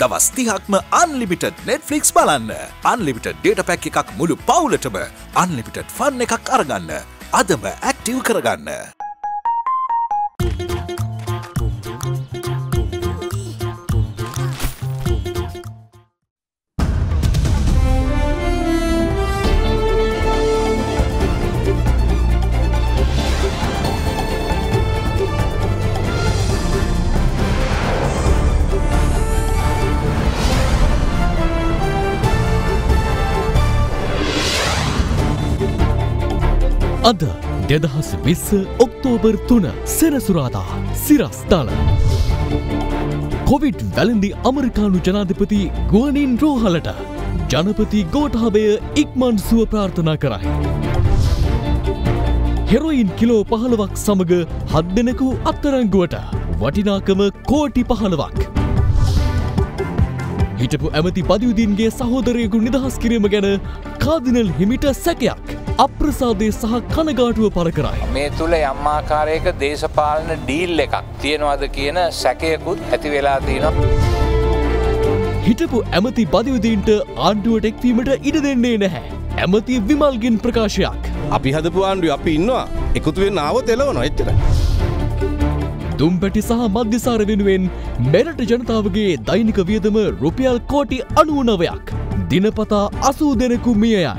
දවස් 30ක්ම unlimited Netflix බලන්න. unlimited data pack එකක් මුළු පවුලටම unlimited fun එකක් අරගන්න. අදම active කරගන්න. අද 2020 ඔක්තෝබර් 3 සෙනසුරාදා සිරස්තල කොවිඩ් වැළඳි අමරිකානු ජනාධිපති ගුවනින් රෝහලට ජනපති ගෝඨාභය ඉක්මන් සුව ප්‍රාර්ථනා කරයි. හෙරොයින් කිලෝ 15ක් සමග 7 දෙනෙකු අත්අඩංගුවට වටිනාකම කෝටි 15ක්. හිටපු ඇමති බදියුදීන්ගේ සහෝදරයෙකු නිදහස් කිරීම ගැන කාදිනල් හිමිට සැකයක්. අප්‍රසාදය සහ කනගාටුව පළ කරයි. මේ තුළ යම් ආකාරයක දේශපාලන ඩීල් එකක් තියෙනවද කියන සැකයකුත් ඇති වෙලා තියෙනවා. හිටපු ඇමති බදියුදීන්ට ආණ්ඩුවට එක්වීමට ඉඩ දෙන්නේ නැහැ. ඇමති විමල්ගෙන් ප්‍රකාශයක්. අපි හදපු ආණ්ඩුව අපි ඉන්නවා. එකතු වෙන්න ආවොත් එළවනවා එච්චරයි. දුම්පැටි සහ මධ්‍යසාර වෙනුවෙන් මෙරට ජනතාවගේ දෛනික වියදම රුපියල් කෝටි 99ක්. දිනපතා 80 දෙනෙකු මිය යයි.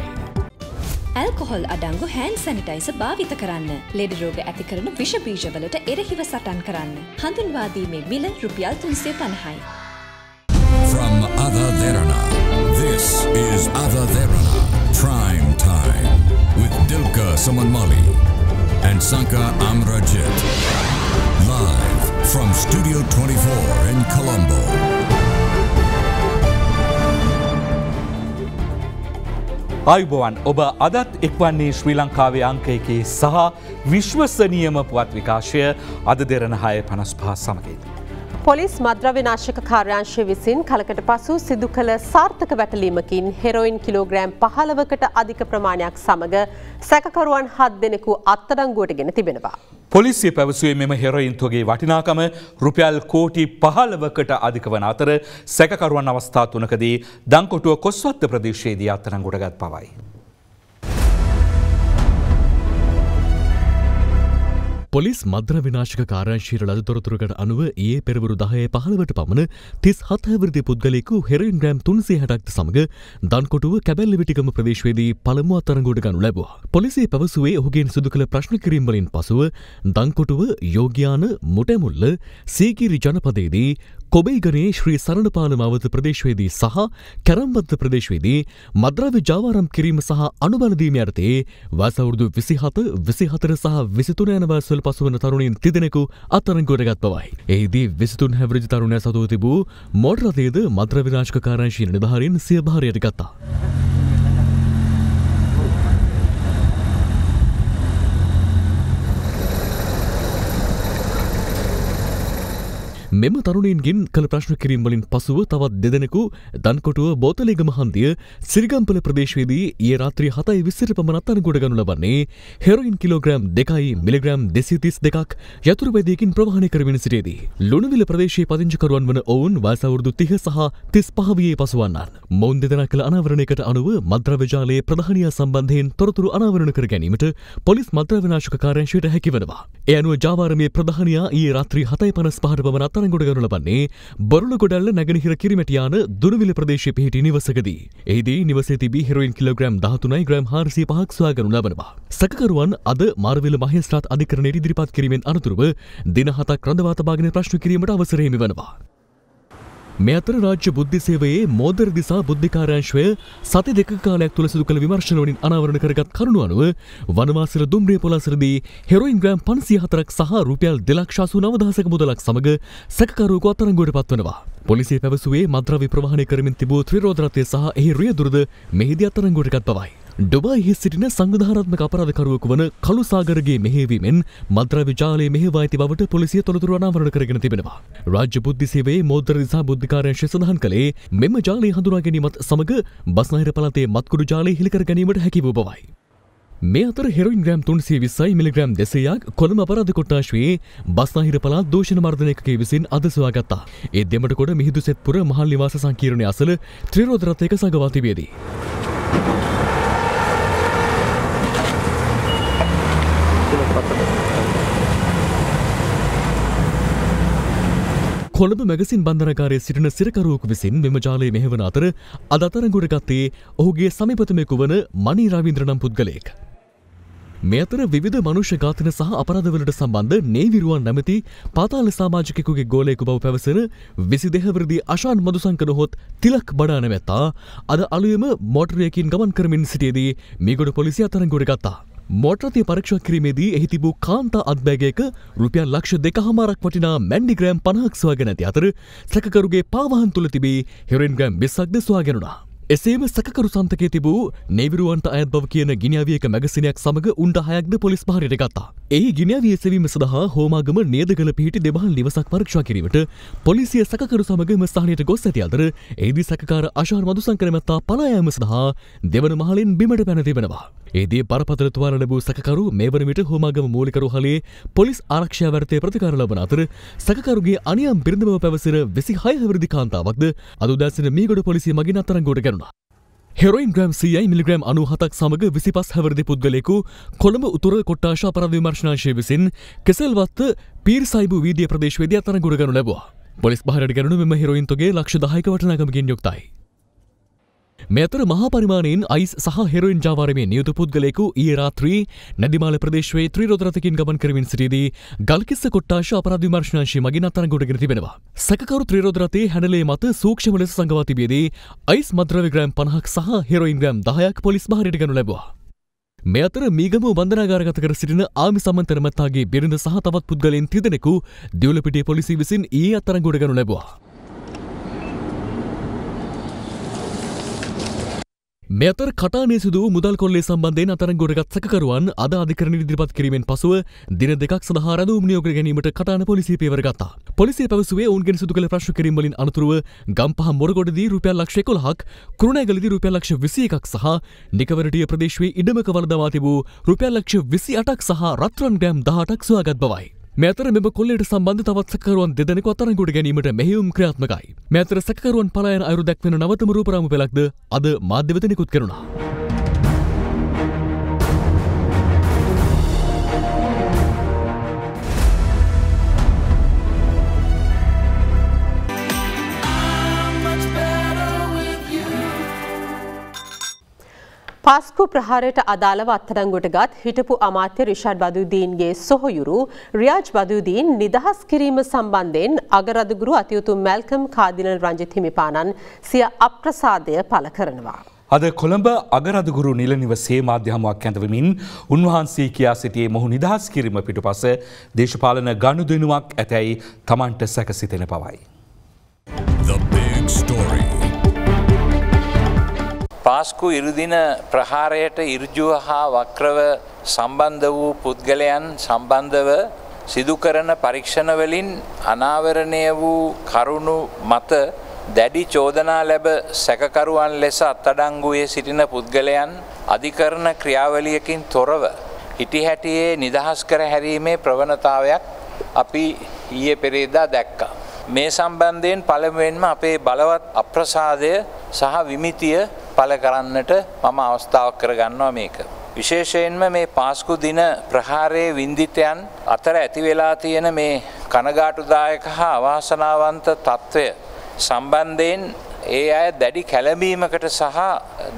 ඇල්කොහොල් අඩංගු හෑන්ඩ් සැනිටයිසර් භාවිත කරන්න. ලෙඩ රෝග ඇති කරන විෂ බීජවලට එරෙහිව සටන් කරන්න. හඳුන්වා දීමේ මිල රුපියල් 350යි. From Ada Derana, this is Ada Derana Prime Time with Dilka Samanmali and Sanka Amrajit. Live from Studio 24 in Colombo. ආයුබෝවන් ඔබ අදත් එක්වන්නේ ශ්‍රී ලංකාවේ අංක එකේ සහ විශ්වසනීයම පුවත් විකාශය අද දෙරණ 6:55 සමගින්. පොලිස් මද්‍රව්‍ය නාශක කාර්යාංශය විසින් කලකට පසු සිදු කළ සාර්ථක වැටලීමකින් හෙරොයින් කිලෝග්‍රෑම් 15කට අධික ප්‍රමාණයක් සමග සැකකරුවන් 7 දෙනෙකු අත්අඩංගුවට ගෙන තිබෙනවා. පොලිසිය පැවසුවේ මෙම හෙරොයින් තොගේ වටිනාකම රුපියල් කෝටි 15කට අධික වන අතර සැකකරුවන් අවස්ථා 3කදී දංකොටුව කොස්වත්ත ප්‍රදේශයේදී අත්අඩංගුවට ගත් බවයි. පොලිස් මද්‍ර විනාශක කාර්යාංශයට ලද තොරතුරකට අනුව ඊයේ පෙරවරු 10:15ට පමණ 37 හැවිරිදි පුද්ගලයෙකු හෙරොයින් ග්‍රෑම් 360ක් සමග දන්කොටුව කැබැල්ලිවිටිගම ප්‍රදේශයේදී පළමු අත්අඩංගුවට ගනු ලැබුවා. පොලිසිය පැවසුවේ ඔහුගෙන් සිදු කළ ප්‍රශ්න කිරීම් වලින් පසුව දන්කොටුව යෝග්‍යාන මුටැමුල්ල සීගිරි ජනපදයේදී කොබෙයිගනේ ශ්‍රී සරණපාල මාවත ප්‍රදේශයේදී සහ කැරම්බත්ත ප්‍රදේශයේදී මද්‍රව්‍ය ජාවාරම් කිරීම සහ අනුබල දීම යටතේ වයස අවුරුදු 27, 24 සහ 23 යන වයස්වල පසුවන තරුණින් 30 දෙනෙකු අත්අඩංගුවට ගත් බවයි. එහිදී 23 හැවිරිදි තරුණයා සතුව තිබූ මෝටර රථයේද මද්‍රව්‍ය විනාශක කාර්යාංශයේ නිලධාරීන් සිය භාරයට ගත්තා. මෙම තරුණයින්ගෙන් කළ ප්‍රශ්න කිරීම් වලින් පසුව තවත් දෙදෙනෙකු දන්කොටුව බෝතලේගම හන්දිය සිරිගම්පල ප්‍රදේශයේදී ඊයේ රාත්‍රී 7:20ට පමණ අත්අඩංගුවට ගනු ලබන්නේ හෙරොයින් කිලෝග්‍රෑම් 2යි මිලිග්‍රෑම් 232ක් යතුරුපැදියකින් ප්‍රවාහනය කරමින් සිටියේදී ලුණුවිල ප්‍රදේශයේ පදිංචිකරුවන් වන ඔවුන් වයස අවුරුදු 30 සහ 35 වියේ පසුවන්නන්. මොවුන් දෙදෙනා කළ අනාවරණයකට අනුව මද්‍රව්‍ය ජාලයේ ප්‍රධානියා සම්බන්ධයෙන් තොරතුරු අනාවරණ කර ගැනීමට පොලිස් මද්‍රව්‍ය විනාශක කාර්යාංශයට හැකි වෙනවා. ඒ අනුව ජාවාරමේ ප්‍රධානියා ඊයේ රාත්‍රී 7:55ට පමණ අත්අඩංගුවට ගනු ලබන්නේ බොරළගොඩැල්ල නැගෙනහිර කිරිමැටියාන දුරුවිල ප්‍රදේශයේ පිහිටි නිවසකදී. එහිදී නිවසේ තිබී හෙරොයින් කිලෝග්‍රෑම් 13යි ග්‍රෑම් 405ක් සොයා ගනු ලබනවා. සැකකරුවන් අද මාරවිල මහේස්ත්‍රාත් අධිකරණයට ඉදිරිපත් කිරීමෙන් අනතුරුව දින 7ක් රඳවා තබාගෙන ප්‍රශ්න කිරීමට අවසර හිමි වෙනවා. මේ අතර රාජ්‍ය බුද්ධි සේවයේ මෝදර දිසා බුද්ධි කාර්යාංශය සති දෙකක කාලයක් තුළ සිදු කළ විමර්ශන වලින් අනාවරණ කරගත් කරුණු අනුව වනවාසල දුම්රිය පොළාසරදී හෙරොයින් ග්‍රෑම් 504ක් සහ රුපියල් 2,89,000ක මුදලක් සමග සැකකරුවෙකු අත්අඩංගුවට පත්වනවා. පොලිසිය පැවසුවේ මද්‍රව්‍ය ප්‍රවාහනය කරමින් තිබූ ත්‍රිරෝද රථය සහ එහි රියදුරද මෙහිදී අත්අඩංගුවට ගත් බවයි. ඩුබායිහි සිටින සංවිධානාත්මක අපරාධකරුවෙකු වන කළු සාගරගේ මෙහෙයවීමෙන් මද්‍රව්‍ය ජාලය මෙහෙයවා ඇති බවට පොලිසිය තොරතුරු අනාවරණ කරගෙන තිබෙනවා. රාජ්‍ය බුද්ධි සේවයේ මෝද්දර දිසා බුද්ධි කාර්යාංශය සඳහන් කළේ මෙම ජාලය හඳුනා ගැනීමත් සමග බස්නාහිර පළාතේ මත්කුඩු ජාලය හෙළි කර ගැනීමට හැකි වූ බවයි. මේ අතර හෙරොයින් ග්‍රෑම් 320 මිලිග්‍රෑම් 200ක් කොළඹ අපරාධ කොට්ටාශයේ බස්නාහිර පළාත් දූෂණ මර්ධන ඒකකයේ විසින් අද සොයාගත්තා. ඒ දෙමටකොඩ මිහිඳු සෙත්පුර මහල් නිවාස සංකීර්ණයේ අසල ත්‍රිරෝද රථයක සඟවා තිබේදී. කොළඹ මැගසින් බන්ධනාගාරයේ සිටින සිරකරුවෙකු විසින් මෙම ජාලය මෙහෙවන අතර අද අත්අඩංගුවට ගත්තේ ඔහුගේ සමීපතමෙකු වන මණී රවීන්ද්‍ර නම් පුද්ගලයෙක්. මේ අතර විවිධ මනුෂ්‍ය ඝාතන සහ අපරාධවලට සම්බන්ධ නේවිරුවන් නැමැති පාතාල සමාජිකයෙකුගේ ගෝලයෙකු බව පැවසෙන 22 වසරේ අශාන් මදුසංක නොහොත් තිලක් බඩා නැමැත්තා අද අලුයම මෝටරයකින් ගමන් කරමින් සිටියේදී මීගොඩ පොලිසිය අත්අඩංගුවට ගත්තා. මෝටරය පරීක්ෂා කිරීමේදී එහි තිබූ කාන්තා අත්බෑගයක රුපියල් ලක්ෂ 2.5ක් වටිනා මැන්ඩි ග්‍රෑම් 50ක් සොයාගෙන ඇති අතර සැකකරුගේ පාවාහන් තුල තිබී හෙරොයින් ග්‍රෑම් 20ක්ද සොයාගෙනුණා. එසේම සැකකරු සන්තකයේ තිබූ නේවිරුවන්ට අයත් බව කියන ගිනිඅවියක මැගසිනයක් සමග උණ්ඩ 6ක්ද පොලිස් පහරට ගත්තා. එහි ගිනිඅවිය සෙවීම සඳහා හෝමාගම නියදගල පිහිටි දෙමහල් නිවසක් පරීක්ෂා කිරීමට පොලිසිය සැකකරු සමග එම ස්ථානයට ගොස් ඇති අතර එහිදී සැකකාර අශාන් මදුසංක නැමැත්තා පලා යාම සඳහා දෙවන මහලින් බිමට පැන තිබෙනවා. එහිදී බරපතල තුවාල ලැබූ සැකකරු මේ වන විට හෝමාගම මූලික රෝහලේ පොලිස් ආරක්ෂා වර්තයේ ප්‍රතිකාර ලබන අතර සැකකරුගේ අනියම් බිරිඳ බව පැවසෙන 26 වෙනි කාන්තාවක්ද අද උදෑසන මීගොඩ පොලිසිය මගින් අත්අඩංගුවට ගැනුණා. හෙරොයින් ග්‍රෑම් 100 මිලිග්‍රෑම් 97ක් සමග 25 හැවිරිදි පුද්ගලයෙකු කොළඹ උතුර කොට්ටාශ අපරාධ විමර්ශනාංශය විසින් කෙසෙල්වත්ත පීර්සයිබු වීදිය ප්‍රදේශයේදී අත්අඩංගුවට ගනු ලැබුවා. පොලිස් බහරට ගැනුණු මෙම හෙරොයින් තොගේ ලක්ෂ 10ක වටිනාකමකින් යුක්තයි. මේ අතර මහා පරිමාණයෙන් අයිස් සහ හෙරොයින් ජාවාරමේ නියුත පුද්ගලයෙකු ඊයේ රාත්‍රී නැදිමාල ප්‍රදේශයේ ත්‍රිරෝද රථකින් ගමන් කරමින් සිටියේදී ගල්කිස්ස කොට්ටාශ අපරාධ විමර්ශනාංශය මගින් අත්අඩංගුවට ගෙන තිබෙනවා. සැකකරු ත්‍රිරෝද රථයේ හැඩලේ මත සූක්ෂම ලෙස සංගවා තිබියදී අයිස් මද්‍රව්‍ය ග්‍රෑම් 50ක් සහ හෙරොයින් ග්‍රෑම් 10ක් පොලිස් බහරට ගනු ලැබුවා. මේ අතර මීගම බන්ධනාගාරගත කර සිටින ආමි සමන්ත නැමැත්තාගේ බිරිඳ සහ තවත් පුද්ගලයන් 3 දෙනෙකු දියුලපිටිය පොලිසිය විසින් ඊයේ අත්අඩංගුවට ගනු ලැබුවා. මේ අතර කටානේ සිදු වූ මුදල් කොල්ලේ සම්බන්ධයෙන් අත්අඩංගුවටගත් සැකකරුවන් අද අධිකරණයට ඉදිරිපත් කිරීමෙන් පසුව දින දෙකක් සඳහා රැඳවුම් නියෝග ගැනීමට කටාන පොලිසිය පියවර ගත්තා. පොලිසිය පැවසුවේ ඔවුන්ගෙන් සිදු කළ ප්‍රශ්න කිරීම් වලින් අනතුරුව ගම්පහ මොරගොඩදී රුපියල් ලක්ෂ 11ක්, කුරුණෑගලදී රුපියල් ලක්ෂ 21ක් සහ නිකවරටිය ප්‍රදේශයේ ඉඩමක වළඳවා තිබූ රුපියල් ලක්ෂ 28ක් සහ රත්රන් ග්‍රෑම් 18ක් සොයාගත් බවයි. මේ අතර මෙම කොල්ලයට සම්බන්ධ තවත් සැකකරුවන් දෙදෙනෙකු අත්අඩංගුවට ගැනීමට මෙහෙයුම් ක්‍රියාත්මකයි. මේ අතර සැකකරුවන් පලා යන අයුරු දැක්වෙන නවතම රූපරාමු පෙළක්ද අද මාධ්‍ය වෙත නිකුත් කෙරුණා. පාස්කු ප්‍රහාරයට අදාළව අත්අඩංගුවට ගත් හිටපු අමාත්‍ය රිෂාඩ් බදුදීන්ගේ සොහොයුරු රියාජ් බදුදීන් නිදහස් කිරීම සම්බන්ධයෙන් අගරදුගුරු අතිඋතුම් මැල්කම් කාදිනල් රංජිත් හිමිපාණන් සිය අප්‍රසාදය පළ කරනවා. අද කොළඹ අගරදුගුරු නිල නිවසේ මාධ්‍ය හමුවක් ඇඳවමින් උන්වහන්සේ කියා සිටියේ මොහු නිදහස් කිරීම පිටුපස දේශපාලන ගනුදෙනුවක් ඇතැයි තමන්ට සැකසිතෙන බවයි. The big story. පාස්කු ඉරුදින ප්‍රහාරයට ඉර්ජුව හා වක්‍රව සම්බන්ධ වූ පුද්ගලයන් සම්බන්ධව සිදු කරන පරීක්ෂණවලින් අනාවරණය වූ කරුණු මත දැඩි චෝදනා ලැබ සැකකරුවන් ලෙස අත්අඩංගුවේ සිටින පුද්ගලයන් අධිකරණ ක්‍රියාවලියකින් තොරව හිටිහැටියේ නිදහස් කර හැරීමේ ප්‍රවණතාවයක් අපි ඊයේ පෙරේදා දැක්කා. මේ සම්බන්ධයෙන් පළමුවෙන්ම අපේ බලවත් අප්‍රසාදය සහ විමිතිය පළ කරන්නට මම අවස්ථාවක් කරගන්නවා මේක. විශේෂයෙන්ම මේ පාස්කු දින ප්‍රහාරයේ වින්දිතයන් අතර ඇති වෙලා තියෙන මේ කනගාටුදායක හා අවාසනාවන්ත තත්ත්වය සම්බන්ධයෙන් ඒ අය දැඩි කැළඹීමකට සහ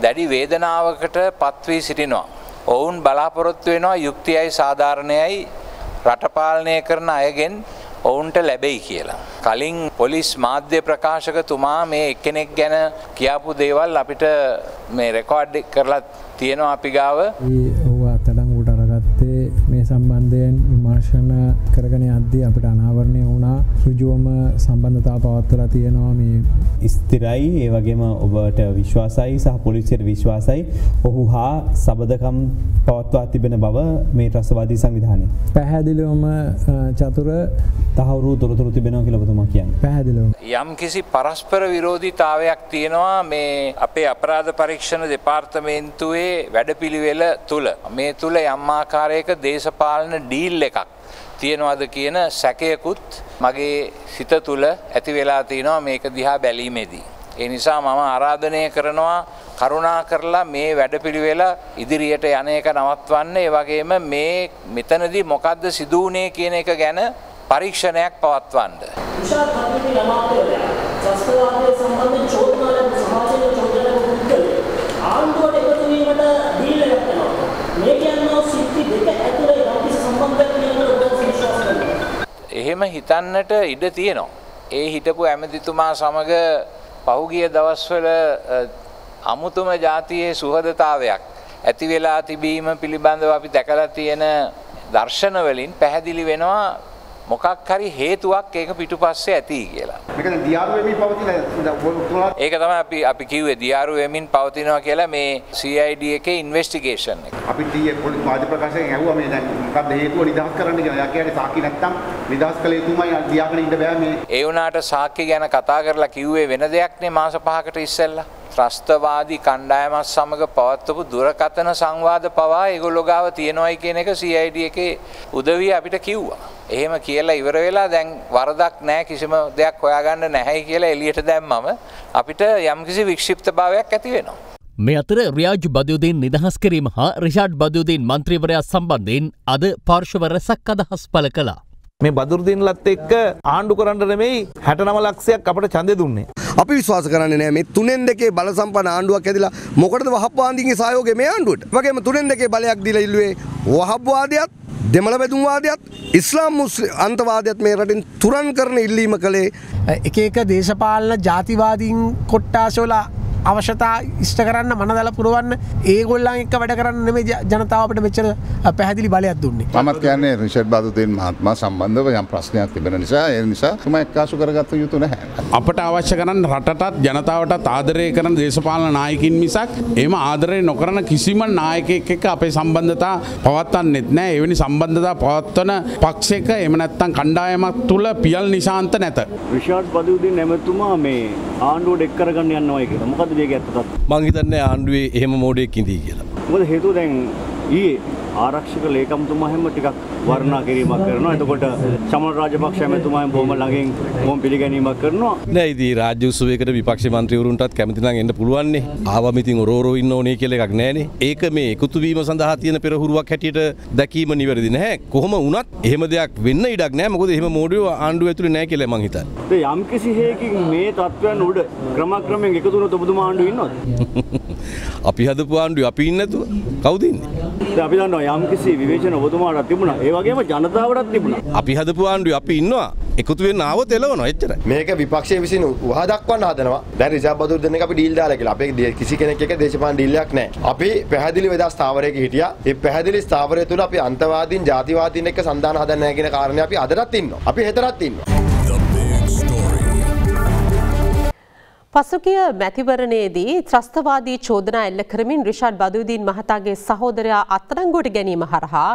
දැඩි වේදනාවකට පත්වී සිටිනවා. ඔවුන් බලාපොරොත්තු වෙනවා යුක්තියයි සාධාරණයයි රට පාලනය කරන අයගෙන් ඔවුන්ට ලැබෙයි කියලා. කලින් පොලිස් මාධ්‍ය ප්‍රකාශකතුමා මේ එක්කෙනෙක් ගැන කියාපු දේවල් අපිට මේ රෙකෝඩ් කරලා තියෙනවා අපි ගාව. ඔව් අත්අඩංගුවට අරගත්තේ මේ සම්බන්ධයෙන් විමර්ශන කරගෙන යද්දී අපිට අනාවරණය වුණා ඍජුවම සම්බන්ධතාව පවත්වලා තියෙනවා මේ ස්ථිරයි ඒ වගේම ඔබට විශ්වාසයි සහ පොලිසියට විශ්වාසයි ඔහු හා සබඳකම් පවත්වා තිබෙන බව මේ ත්‍රස්තවාදී සංවිධානය. පැහැදිලිවම චතුර තහවුරු තොරතුරු තිබෙනවා කියලා ඔබතුමා කියන්නේ. පැහැදිලිවම. යම් කිසි පරස්පර විරෝධීතාවයක් තියෙනවා මේ අපේ අපරාධ පරීක්ෂණ දෙපාර්තමේන්තුවේ වැඩපිළිවෙල තුල. මේ තුල යම් ආකාරයක දේශපාලන ඩීල් එකක් තියෙනවද කියන සැකයකුත් මගේ සිත තුළ ඇති වෙලා තියෙනවා මේක දිහා බැලීමේදී. ඒ නිසා මම ආරාධනය කරනවා කරුණා කරලා මේ වැඩපිළිවෙල ඉදිරියට යන එක නවත්වන්න. ඒ වගේම මේ මෙතනදී මොකද්ද සිදු වුනේ කියන එක ගැන පරීක්ෂණයක් පවත්වන්න. විශාල කටයුතු ලමාපේ ත්‍රස්තවාදයේ සම්බන්ධ චෝදනාවල සමාජයේ චෝදනාවල ආණ්ඩුවට එකතු වීමට ඩීල් එකක් කරනවා. මේ කියන්නේ සිද්ධි දෙක ඇතුළේ යම්කිසි සම්බන්ධයක් එහෙම හිතන්නට ඉඩ තියෙනවා. ඒ හිටපු ඇමතිතුමා සමග පහුගිය දවස්වල අමුතුම ජාතියේ සුහදතාවයක් ඇති වෙලා තිබීම පිළිබඳව අපි දැකලා තියෙන දර්ශන වලින් පැහැදිලි වෙනවා මොකක් හරි හේතුවක් ඒක පිටුපස්සේ ඇති කියලා. මේක දැන් දියාරු වෙමින් පවතින ඒක තමයි අපි කිව්වේ දියාරු වෙමින් පවතිනවා කියලා මේ CID එකේ ඉන්වෙස්ටිගේෂන් එක. අපි ඊයේ පොලිස් මාධ්‍ය ප්‍රකාශයෙන් ඇහුවා මේ දැන් මොකක්ද හේතුව නිදහස් කරන්න කියලා. යා කියන්නේ සාක්ෂි නැත්තම් නිදහස් කළ යුතුමයි දියාගෙන ඉන්න බෑ මේ. ඒ වුණාට සාක්ෂි ගැන කතා කරලා කිව්වේ වෙන දෙයක් නේ මාස 5කට ඉස්සෙල්ලා. ත්‍රස්තවාදී කණ්ඩායමත් සමග පවත්වපු දුරකථන සංවාද පවා ඒගොල්ලෝ ගාව තියෙනවයි කියන එක CID එකේ උදවිය අපිට කිව්වා. එහෙම කියලා ඉවර වෙලා දැන් වරදක් නැහැ කිසිම දෙයක් හොයාගන්න නැහැයි කියලා එළියට දැම්මම අපිට යම්කිසි වික්ෂිප්තභාවයක් ඇති වෙනවා. මේ අතර රියාජ් බදියුදීන් නිදහස් කිරීම හා රිෂාඩ් බදියුදීන් මන්ත්‍රීවරයා සම්බන්ධයෙන් අද පාර්ශව රැසක් අදහස් පළ කළා. මේ බදුරුදීන්ලත් එක්ක ආණ්ඩු කරන්න නෙමෙයි 69 ලක්ෂයක් අපට ඡන්දය දුන්නේ. අපි විශ්වාස කරන්නේ නැහැ මේ 3-2 බල සම්පන්න ආණ්ඩුවක් ඇදිලා මොකටද වහප්වාදීන්ගේ සහයෝගය මේ ආණ්ඩුවට. වගේම 3-2 බලයක් දීලා ඉල්ලුවේ වහප්වාදයක් දෙමළ බෙදුම්වාදයක් ඉස්ලාම් මුස්ලිම් අන්තවාදයක් මේ රටින් තුරන් කරන ඉල්ලීම කළේ එක එක දේශපාලන ජාතිවාදීන් කොට්ටාසවල අවශ්‍යතා ඉෂ්ට කරන්න මනදල පුරවන්න ඒගොල්ලන් එක්ක වැඩ කරන්න නෙමෙයි ජනතාව අපිට මෙච්චර පැහැදිලි බලයක් දුන්නේ. මමත් කියන්නේ රිෂඩ් බදුදීන් මහත්මයා සම්බන්ධව යම් ප්‍රශ්නයක් තිබෙන නිසා ඒ නිසා තුමා එක්කාසු කරගත යුතු නැහැ. අපට අවශ්‍ය කරන රටටත් ජනතාවටත් ආදරය කරන දේශපාලන නායකින් මිසක් එහෙම ආදරය නොකරන කිසිම නායකයෙක් එක්ක අපේ සම්බන්ධතා පවත්වන්නෙත් නැහැ. එවැනි සම්බන්ධතා පවත්වන පක්ෂයක එහෙම නැත්නම් කණ්ඩායමක් තුල පියල් නිශාන්ත නැත. රිෂඩ් බදුදීන් එමෙතුමා මේ ආණ්ඩුවට එක් කරගන්න යනවායි කියලා. මොකද මං හිතන්නේ ආණ්ඩුවේ එහෙම මෝඩයෙක් ඉඳී කියලා. මොකද හේතුව දැන් ඊයේ ආරක්ෂක ලේකම්තුමා හැම ටිකක් වර්ණනා කිරීමක් කරනවා. එතකොට චමල් රාජපක්ෂ ඇමතුමා බොහොම ළඟින් බොහොම පිළිගැනීමක් කරනවා. නෑ ඉතින් රාජ්‍ය උත්සවයකට විපක්ෂ මන්ත්‍රීවරුන්ටත් කැමති නම් එන්න පුළුවන් නේ. ආවම ඉතින් ඔරෝරෝ ඉන්න ඕනේ කියලා එකක් නෑනේ. ඒක මේ එකතු වීම සඳහා තියෙන පෙරහුරුවක් හැටියට දැකීම නිවැරදි නැහැ. කොහොම වුණත් එහෙම දෙයක් වෙන්න ඉඩක් නෑ. මොකද එහෙම මෝඩයෝ ආණ්ඩුව ඇතුලේ නෑ කියලා මං හිතන්නේ. යම් කිසි හේකින් මේ තත්ත්වයන් උඩ ක්‍රමක්‍රමයෙන් එකතු වුණොත් ඔබතුමා ආණ්ඩුවේ ඉන්නවද? අපි හදපු ආණ්ඩුවේ අපි ඉන්නේ නැතුව කවුද ඉන්නේ? අපි දන්නවා යම් කිසි විවේචන ඔබතුමාට තිබුණා. ඒ වගේම ජනතාවටත් තිබුණා. අපි හදපු ආණ්ඩුවේ අපි ඉන්නවා. එකතු වෙන්න ආවොත් එළවනවා එච්චරයි. මේක විපක්ෂයේ විසින් වහ දක්වන්න හදනවා. දැන් රිෂාඩ් බදුරුදීන් එක අපි ඩීල් දාලා කියලා. අපේ කිසි කෙනෙක් එක්ක දේශපාලන ඩීල් එකක් නැහැ. අපි පැහැදිලි වෙදා ස්ථාවරයක හිටියා. ඒ පැහැදිලි ස්ථාවරය තුල අපි අන්තවාදීන් ජාතිවාදීන් එක්ක සන්දාන හදන්නේ නැහැ කියන කාරණේ අපි අදටත් ඉන්නවා. අපි හෙටටත් ඉන්නවා. පසුගිය මැතිවරණයේදී ත්‍රස්තවාදී චෝදනා එල්ල කරමින් රිෂාඩ් බදුදීන් මහතාගේ සහෝදරයා අත්අඩංගුවට ගැනීම හරහා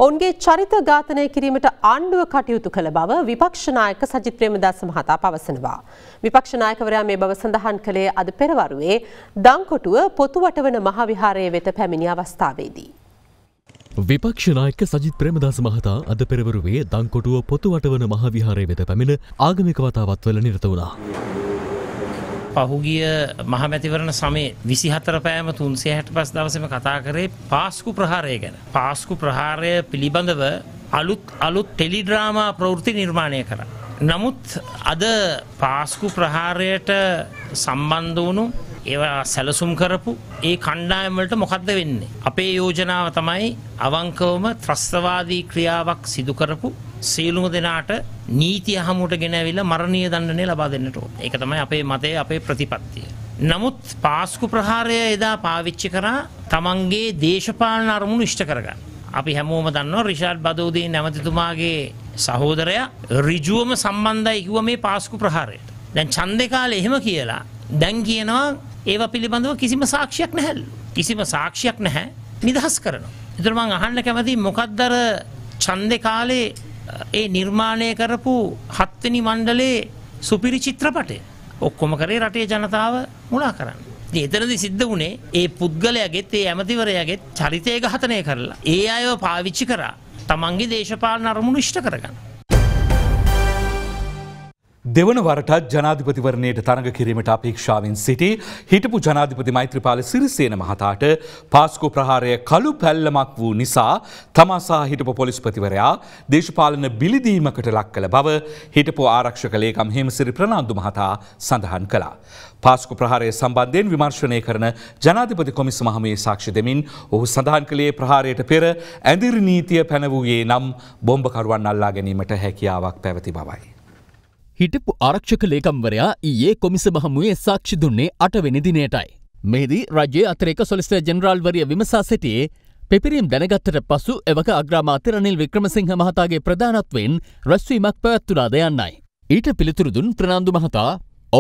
ඔවුන්ගේ චරිත ඝාතනය කිරීමට ආණ්ඩුව කටයුතු කළ බව විපක්ෂ නායක සජිත් ප්‍රේමදාස මහතා පවසනවා. විපක්ෂ නායකවරයා මේ බව සඳහන් කළේ අද පෙරවරුවේ දංකොටුව පොතුවටවන මහවිහාරයේ වෙත පැමිණි අවස්ථාවේදී. විපක්ෂ නායක සජිත් ප්‍රේමදාස මහතා අද පෙරවරුවේ දංකොටුව පොතුවටවන මහවිහාරයේ වෙත පැමිණ ආගමික වතාවත්වල නිරත වුණා. පහුගිය මහමැතිවරණ සමයේ 24 පෑම 365 දවසේම කතා කරේ පාස්කු ප්‍රහාරය ගැන. පාස්කු ප්‍රහාරය පිළිබඳව අලුත් ටෙලිඩ්‍රාමා ප්‍රවෘත්ති නිර්මාණය කරා. නමුත් අද පාස්කු ප්‍රහාරයට සම්බන්ධ වුණු ඒවා සැලසුම් කරපු ඒ කණ්ඩායම් වලට මොකද්ද වෙන්නේ? අපේ යෝජනාව තමයි අවංකවම ත්‍රස්තවාදී ක්‍රියාවක් සිදු කරපු සියලුම දෙනාට නීතිය හමුවට ගෙන ඇවිල්ලා මරණීය දඬුවම ලබා දෙන්නට ඕන. ඒක තමයි අපේ මතය, අපේ ප්‍රතිපත්තිය. නමුත් පාස්කු ප්‍රහාරය එදා පාවිච්චි කරා තමන්ගේ දේශපාලන අරමුණු ඉෂ්ට කරගන්න. අපි හැමෝම දන්නවා රිෂාඩ් බදුදීන් නැමැතිතුමාගේ සහෝදරයා ඍජුවම සම්බන්ධයි කිව්ව මේ පාස්කු ප්‍රහාරයට. දැන් ඡන්දේ කාලේ එහෙම කියලා දැන් කියනවා ඒව පිළිබඳව කිසිම සාක්ෂියක් නැහැලු. කිසිම සාක්ෂියක් නැහැ නිදහස් කරනවා. ඒතර මම අහන්න කැමතියි මොකක්ද අර ඡන්දේ කාලේ ඒ නිර්මාණය කරපු 7 වෙනි මණ්ඩලයේ සුපිරි චිත්‍රපටය. ඔක්කොම කරේ රටේ ජනතාව මුලා කරන්න. ඉතින් එතනදී සිද්ධ වුණේ ඒ පුද්ගලයාගෙත් ඒ ඇමතිවරයාගෙත් චරිතය ඝාතනය කරලා ඒ අයව පාවිච්චි කරා තමන්ගේ දේශපාලන අරමුණු ඉෂ්ට කරගන්න. දෙවන වරටත් ජනාධිපතිවරණයට තරඟ කිරීමට අපේක්ෂාවෙන් සිටි හිටපු ජනාධිපති මෛත්‍රීපාල සිරිසේන මහතාට පාස්කු ප්‍රහාරය කළු පැල්ලමක් වූ නිසා තමා සහ හිටපු පොලිස්පතිවරයා දේශපාලන බිලිදීමකට ලක් කළ බව හිටපු ආරක්ෂක ලේකම් හේමසිරි ප්‍රනාන්දු මහතා සඳහන් කළා. පාස්කු ප්‍රහාරය සම්බන්ධයෙන් විමර්ශනය කරන ජනාධිපති කොමිසම හමුවේ සාක්ෂි දෙමින් ඔහු සඳහන් කළේ ප්‍රහාරයට පෙර ඇඳිරි නීතිය පැනවූයේ නම් බොම්බකරුවන් අල්ලා ගැනීමට හැකියාවක් පැවති බවයි. හිටපු ආරක්ෂක ලේකම්වරයා ඊයේ කොමිසම හමුවේ සාක්ෂි දුන්නේ 8 වෙනි දිනයටයි. මෙහිදී රජයේ අතිරේක සොලිසිටර් ජෙනරාල්වරිය විමසා සිටියේ පෙපිරීම් දැනගත්තට පසු එවක අග්‍රාමාත්‍ය රනිල් වික්‍රමසිංහ මහතාගේ ප්‍රධානත්වයෙන් රැස්වීමක් පැවැත්වුණාද යන්නයි. ඊට පිළිතුරු දුන් ප්‍රනාන්දු මහතා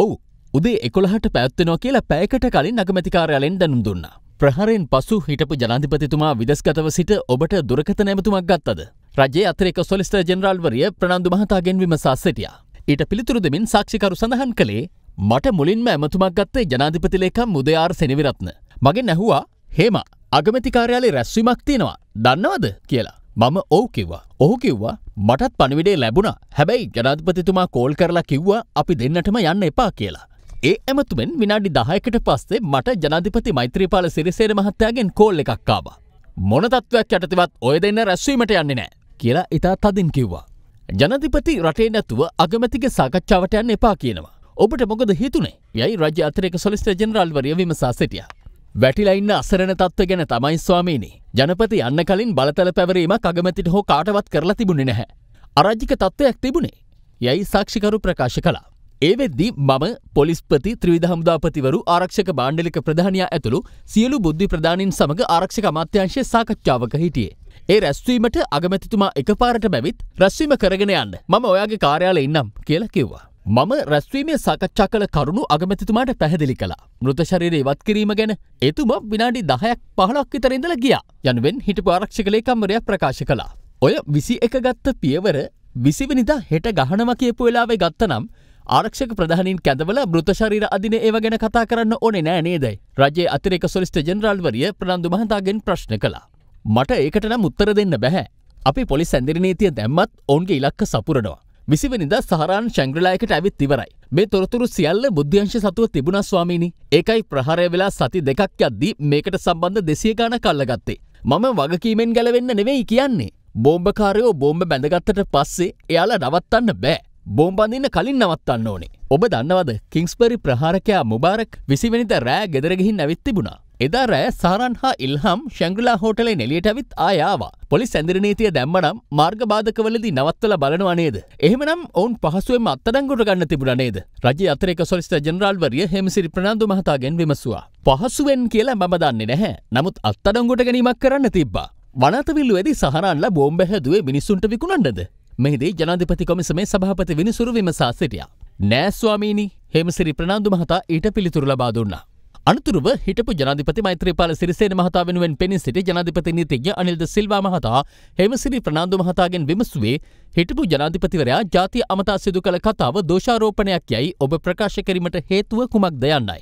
ඔව් උදේ 11ට පැවැත්වෙනවා කියලා පැයකට කලින් අගමැති කාර්යාලයෙන් දැනුම් දුන්නා. ප්‍රහාරයෙන් පසු හිටපු ජනාධිපතිතුමා විදස්ගතව සිට ඔබට දුරකථන ඇමතුමක් ගත්තද? රජයේ අතිරේක සොලිසිටර් ජෙනරාල්වරිය ප්‍රනාන්දු මහතාගෙන් විමසා සිටියා. ඊට පිළිතුරු දෙමින් සාක්ෂිකරු සඳහන් කළේ මට මුලින්ම ඇමතුමක් ගත්තේ ජනාධිපති ලේකම් උදයාර සෙනවිරත්න. මගෙන් ඇහුවා හේමා අගමැති කාර්යාලයේ රැස්වීමක් තියෙනවා දන්නවද කියලා. මම ඔව් කිව්වා. ඔහු කිව්වා මටත් පණිවිඩය ලැබුණා. හැබැයි ජනාධිපතිතුමා කෝල් කරලා කිව්වා අපි දෙන්නටම යන්න එපා කියලා. ඒ ඇමතුමෙන් විනාඩි 10කට පස්සේ මට ජනාධිපති මෛත්‍රීපාල සිරිසේන මහත්තයාගෙන් කෝල් එකක් ආවා. මොන තත්ත්වයක් යටතේවත් ඔය දෙන්න රැස්වීමට යන්නේ නැහැ කියලා ඉතා තදින් කිව්වා. ජනාධිපති රටේ නැතුව අගමැතිගේ සාකච්ඡාවට යන්න එපා කියනවා. ඔබට මොකද හිතුනේ? යයි රාජ්‍ය අතිරේක සොලිසිටර් ජෙනරාල්වරිය විමසා සිටියා. වැටිලා ඉන්න අසරණ තත්ත්ව ගැන තමයි ස්වාමීනි. ජනපති යන්න කලින් බලතල පැවරීමක් අගමැතිට හෝ කාටවත් කරලා තිබුණේ නැහැ. අරාජික තත්ත්වයක් තිබුණේ. යයි සාක්ෂිකරු ප්‍රකාශ කළා. ඒ වෙද්දී මම පොලිස්පති ත්‍රිවිධ හමුදාපතිවරු ආරක්ෂක මාණ්ඩලික ප්‍රධානියා ඇතුළු සියලු බුද්ධි ප්‍රධානීන් සමග ආරක්ෂක අමාත්‍යාංශයේ සාකච්ඡාවක හිටියේ. ඒ රැස්වීමට අගමැතිතුමා එකපාරට බැවිත් රැස්වීම කරගෙන යන්න මම ඔයාගේ කාර්යාලයේ ඉන්නම් කියලා කිව්වා. මම රැස්වීමේ සාකච්ඡා කළ කරුණු අගමැතිතුමාට පැහැදිලි කළා. මෘත ශරීරය ඉවත් කිරීම ගැන එතුමා විනාඩි 10ක් 15ක් විතර ඉඳලා ගියා. යනුවෙන් හිටපු ආරක්ෂක ලේකම්වරයා ප්‍රකාශ කළා. ඔය 21 ගත්ත පියවර 20 වෙනිදා හෙට ගහනවා කියපු වෙලාවේ ගත්තනම් ආරක්ෂක ප්‍රධානීන් කැඳවල මෘත ශරීර අදින ඒව ගැන කතා කරන්න ඕනේ නෑ නේද? රජයේ අතිරේක සොලිසිටර් ජෙනරාල්වරිය ප්‍රනාන්දු මහතාගෙන් ප්‍රශ්න කළා. මට ඒකට නම් උත්තර දෙන්න බැහැ. අපි පොලිස් ඇඳිරි නීතිය දැම්මත් ඔවුන්ගේ ඉලක්ක සපුරනවා. 20 වෙනිදා සහරාන් ශැංග්‍රීලායකට ඇවිත් ඉවරයි. මේ තොරතුරු සියල්ල බුද්ධ්‍යංශ සතුව තිබුණා ස්වාමීනි. ඒකයි ප්‍රහාරය වෙලා සති දෙකක් යද්දී මේකට සම්බන්ධ 200 ගණක් අල්ලගත්තේ. මම වගකීමෙන් ගැලවෙන්න නෙවෙයි කියන්නේ. බෝම්බකාරයෝ බෝම්බ බැඳගත්තට පස්සේ එයාලා නවත්තන්න බෑ. බෝම්බ අඳින්න කලින් නවත්තන්න ඕනේ. ඔබ දන්නවද කිංස්බරි ප්‍රහාරකයා මුබාරක් 20 වෙනිදා රෑ ගෙදර ගිහින් ඇවිත් තිබුණා. එදා රෑ සහරන් හා ඉල්හම් ශැංග්‍රීලා හෝටලේ එළියට ඇවිත් ආය ආවා. පොලිස් ඇඳිරි නීතිය දැම්මනම් මාර්ග බාධකවලදී නවත්තලා බලනවා නේද? එහෙමනම් ඔවුන් පහසුවෙන්ම අත්අඩංගුවට ගන්න තිබුණා නේද? රජයේ අතිරේක සොලිසිටර් ජෙනරාල්වරිය හේමසිරි ප්‍රනාන්දු මහතාගෙන් විමසුවා. පහසුවෙන් කියලා මම දන්නේ නැහැ. නමුත් අත්අඩංගුවට ගැනීමක් කරන්න තිබ්බා. වනාතවිල්ලුවේදී සහරන්ලා බෝම්බ හැදුවේ මිනිස්සුන්ට විකුණන්නද? මෙහිදී ජනාධිපති කොමිසමේ සභාපති විනිසුරු විමසා සිටියා. නෑ ස්වාමීනි, හේමසිරි ප්‍රනාන්දු මහතා ඊට පිළිතුරු ලබා දුන්නා. අනතුරුව හිටපු ජනාධිපති මෛත්‍රීපාල සිරිසේන මහතා වෙනුවෙන් පෙනී සිටි ජනාධිපති නීතිඥ අනිල් ද සිල්වා මහතා හේමසිරි ප්‍රනාන්දු මහතාගෙන් විමසුවේ හිටපු ජනාධිපතිවරයා ජාතිය අමතා සිදු කළ කතාව දෝෂාරෝපණයක් යයි ඔබ ප්‍රකාශ කිරීමට හේතුව කුමක්ද යන්නයි.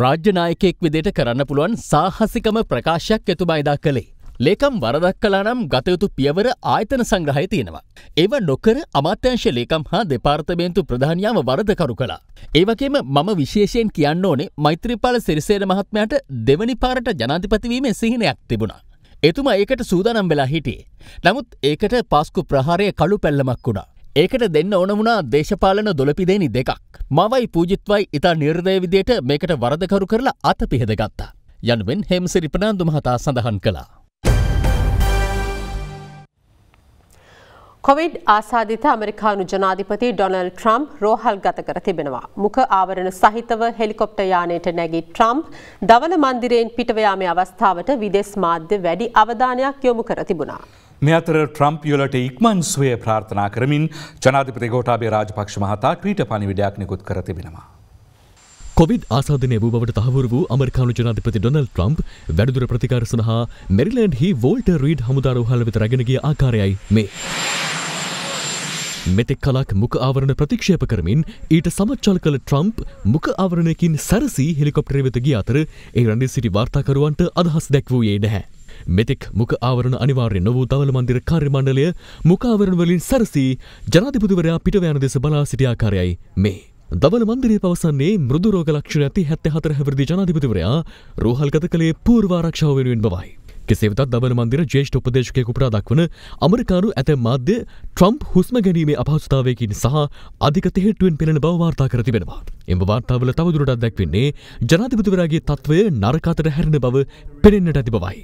රාජ්‍ය නායකයෙක් විදිහට කරන්න පුළුවන් සාහසිකම ප්‍රකාශයක් එතුමා එදා කළේ. ලේකම් වරදක් කළා නම් ගත යුතු පියවර ආයතන සංග්‍රහය තියෙනවා. ඒව නොකර අමාත්‍යාංශ ලේකම් හා දෙපාර්තමේන්තු ප්‍රධානියාව වරදකරු කළා. ඒ වගේම මම විශේෂයෙන් කියන්න ඕනේ මෛත්‍රීපාල සිරිසේන මහත්මයාට දෙවනි පාරට ජනාධිපති වීමේ සිහිනයක් තිබුණා. එතුමා ඒකට සූදානම් වෙලා හිටියේ. නමුත් ඒකට පාස්කු ප්‍රහාරය කළු පැල්ලමක් වුණා. ඒකට දෙන්න ඕන වුණා දේශපාලන දොළපිදේනි දෙකක්. මවයි පූජිත්වයි ඉතා නිර්දය විදියට මේකට වරදකරු කරලා අත පිහද ගත්තා. යනුවෙන් හේමසිරි ප්‍රනාන්දු මහතා සඳහන් කළා. කොවිඩ් ආසාදිත ඇමරිකානු ජනාධිපති ඩොනල්ඩ් ට්‍රම්ප් රෝහල් ගත කර තිබෙනවා. මුඛ ආවරණ සහිතව හෙලිකොප්ටර් යානයට නැගී ට්‍රම්ප් දවන මන්දිරයෙන් පිටව යාමේ අවස්ථාවට විදේශ මාධ්‍ය වැඩි අවධානයක් යොමු කර තිබුණා. මේ අතර ට්‍රම්ප් යුලට ඉක්මන් සුවය ප්‍රාර්ථනා කරමින් ජනාධිපති ගෝඨාභය රාජපක්ෂ මහතා ට්වීට් පණිවිඩයක් නිකුත් කර තිබෙනවා. කොවිඩ් ආසාදනය වූ බවට තහවුරු වූ අමරිකානු ජනාධිපති ඩොනල්ඩ් ට්‍රම්ප් වැඩිදුර ප්‍රතිකාර සඳහා මෙරිලෑන්ඩ්හි වෝල්ටර් රීඩ් හමුදා රෝහල වෙත රැගෙන ගිය ආකාරයයි මේ. මෙතෙක් කලක් මුඛ ආවරණ ප්‍රතික්ෂේප කරමින් ඊට සමච්චල කළ ට්‍රම්ප් මුඛ ආවරණයකින් සැරසී හෙලිකොප්ටරය වෙත ගිය අතර ඒ රැඳී සිටි වාර්තාකරුවන්ට අදහස් දැක්වූයේ නැහැ. මෙතෙක් මුඛ ආවරණ අනිවාර්ය නොවූ ධවල මන්දිර කාර්ය මණ්ඩලය මුඛ ආවරණ වලින් සැරසී ජනාධිපතිවරයා පිටව යන දෙස බලා සිටි ආකාරයයි මේ. ධවල මන්දිරය පවසන්නේ මෘදු රෝග ලක්ෂණ ඇති 74 හැවිරිදි ජනාධිපතිවරයා රෝහල්ගත කළේ පූර්ව ආරක්ෂාව වෙනුවෙන් බවයි. කෙසේ වෙතත් ධවල මන්දිර ජ්‍යෙෂ්ඨ උපදේශකයෙකු පුරා දක්වන අමරිකානු ඇතැම් මාධ්‍ය ට්‍රම්ප් හුස්ම ගැනීමේ අපහසුතාවයකින් සහ අධික තෙහෙට්ටුවෙන් පෙළෙන බව වාර්තා කර තිබෙනවා. එම වාර්තාවල තවදුරටත් දැක්වෙන්නේ ජනාධිපතිවරයාගේ තත්ත්වය නරක අතට හැරෙන බව පෙනෙන්නට ඇති බවයි.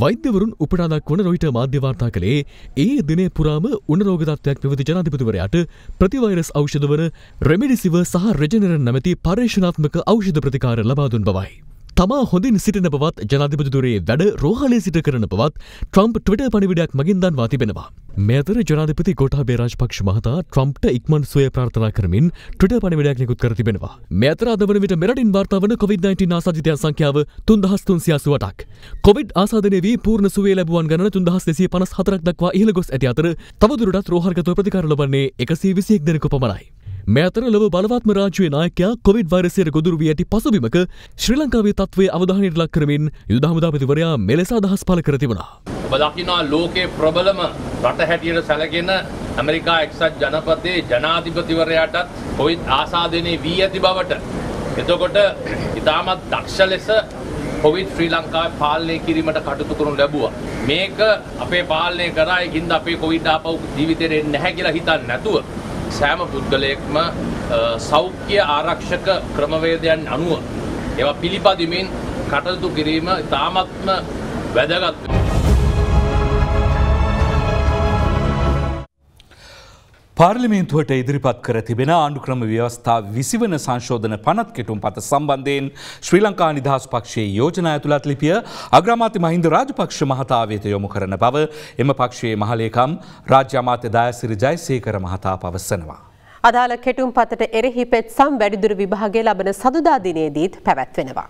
වෛද්‍යවරුන් උපුටා දක්වන රොයිටර් මාධ්‍ය වාර්තා කළේ ඒ දිනය පුරාම උණ රෝග තත්ත්වයක් පැවති ජනාධිපතිවරයාට ප්‍රතිවෛරස් ඖෂධ වන රෙමිඩිසිවර් සහ රෙජෙනරන් නැමැති පර්යේෂණාත්මක ඖෂධ ප්‍රතිකාර ලබා දුන් බවයි. තමා හොඳින් සිටින බවත් ජනාධිපතිතුරේ වැඩ රෝහලේ සිට කරන බවත් ට්‍රම්ප් ට්විටර් පණිවිඩයක් මගින් දන්වා තිබෙනවා. මේ අතර ජනාධිපති ගෝඨාභය රාජපක්ෂ මහතා ට්‍රම්ප්ට ඉක්මන් සුවය ප්‍රාර්ථනා කරමින් ට්විටර් පණිවිඩයක් නිකුත් කර තිබෙනවා. මේ අතර අද වන විට මෙරටින් වාර්තා වන COVID-19 ආසාදිතයන් සංඛ්‍යාව 3388ක්. කොවිඩ් ආසාදනය වී පූර්ණ සුවය ලැබුවන් ගණන 3254ක් දක්වා ඉහළ ගොස් ඇති අතර තවදුරටත් රෝහල්ගතව ප්‍රතිකාර ලබන්නේ 121 දෙනෙකු පමණයි. මේ අතර ලොව බලවත්ම රාජ්‍යයේ නායකයා කොවිඩ් වෛරසයට ගොදුරු වී ඇති පසුබිමක ශ්‍රී ලංකාවේ තත්ත්වය අවධානයට ලක් කරමින් යුද හමුදාපතිවරයා මෙලෙස අදහස් පළ කර තිබුණා. ඔබ දකිනවා ලෝකයේ ප්‍රබලම රට හැටියට සැලකෙන ඇමරිකා එක්සත් ජනපදයේ ජනාධිපතිවරයාටත් කොවිඩ් ආසාදනය වී ඇති බවට. එතකොට ඉතාමත් දක්ෂ ලෙස කොවිඩ් ශ්‍රී ලංකාවේ පාලනය කිරීමට කටයුතු කරනු ලැබුවා. මේක අපේ පාලනය කරා ඒකින්ද අපේ කොවිඩ් ආපහු ජීවිතේට එන්නේ නැහැ කියලා හිතන්නේ නැතුව සෑම පුද්ගලයෙක්ම සෞඛ්‍ය ආරක්ෂක ක්‍රමවේදයන් අනුව ඒවා පිළිපදිමින් කටයුතු කිරීම ඉතාමත්ම වැදගත්. පාර්ලිමේන්තුවට ඉදිරිපත් කර තිබෙන ආණ්ඩුක්‍රම ව්‍යවස්ථා 20 වන සංශෝධන පනත් කෙටුම්පත සම්බන්ධයෙන් ශ්‍රී ලංකා නිදහස් පක්ෂයේ යෝජනා ඇතුළත් ලිපිය අග්‍රාමාත්‍ය මහින්ද රාජපක්ෂ මහතා වෙත යොමු කරන බව එම පක්ෂයේ මහලේකම් රාජ්‍ය අමාත්‍ය දයාසිරි ජයසේකර මහතා පවසනවා. අදාළ කෙටුම්පතට එරෙහි පෙත්සම් වැඩිදුර විභාගය ලබන සදුදා දිනේදීත් පැවැත්වෙනවා.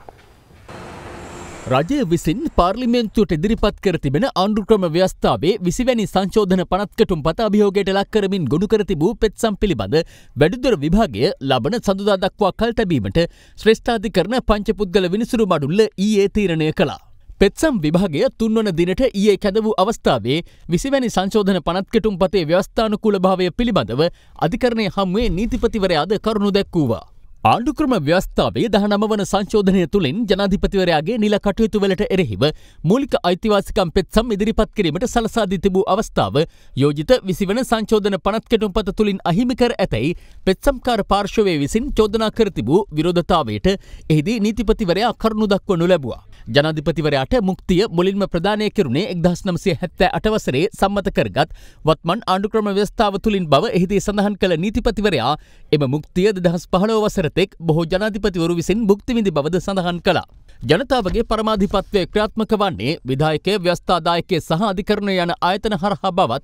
රජය විසින් පාර්ලිමේන්තුවට ඉදිරිපත් කර තිබෙන ආණ්ඩුක්‍රම ව්‍යවස්ථාවේ 20 වැනි සංශෝධන පනත් කෙටුම්පත අභියෝගයට ලක් කරමින් ගොනු කර තිබූ පෙත්සම් පිළිබඳ වැඩිදුර විභාගය ලබන සඳුදා දක්වා කල් තැබීමට ශ්‍රේෂ්ඨාධිකරණ පංචපුද්ගල විනිසුරු මඩුල්ල ඊයේ තීරණය කළා. පෙත්සම් විභාගය 3 වන දිනට ඊයේ කැඳ වූ අවස්ථාවේ 20 වැනි සංශෝධන පනත් කෙටුම්පතේ ව්‍යවස්ථානුකූල භාවය පිළිබඳව අධිකරණය හමුවේ නීතිපතිවරයාද කරුණු දැක්වුවා. ආණ්ඩුක්‍රම ව්‍යවස්ථාවේ 19 වන සංශෝධනය තුළින් ජනාධිපතිවරයාගේ නිල කටයුතු වලට එරෙහිව මූලික අයිතිවාසිකම් පෙත්සම් ඉදිරිපත් කිරීමට සලසා දී තිබූ අවස්ථාව යෝජිත 20 වන සංශෝධන පනත් කෙටුම්පත තුළින් අහිමි කර ඇතැයි පෙත්සම්කාර පාර්ශවය විසින් චෝදනා කර තිබූ විරෝධතාවයට එහිදී නීතිපතිවරයා කරුණු දක්වනු ලැබුවා. ජනාධිපතිවරයාට මුක්තිය මුලින්ම ප්‍රදානය කෙරුණේ 1978 වසරේ සම්මත කරගත් වත්මන් ආණ්ඩුක්‍රම ව්‍යවස්ථාව තුළින් බව එහිදී සඳහන් කළ නීතිපතිවරයා එම මුක්තිය 2015 වසරතෙක් බොහෝ ජනාධිපතිවරු විසින් භුක්ති විඳි බවද සඳහන් කළා. ජනතාවගේ පරමාධිපත්වය ක්‍රියාත්මක වන්නේ විධායකය, ව්‍යවස්ථාදායකය සහ අධිකරණය යන ආයතන හරහා බවත්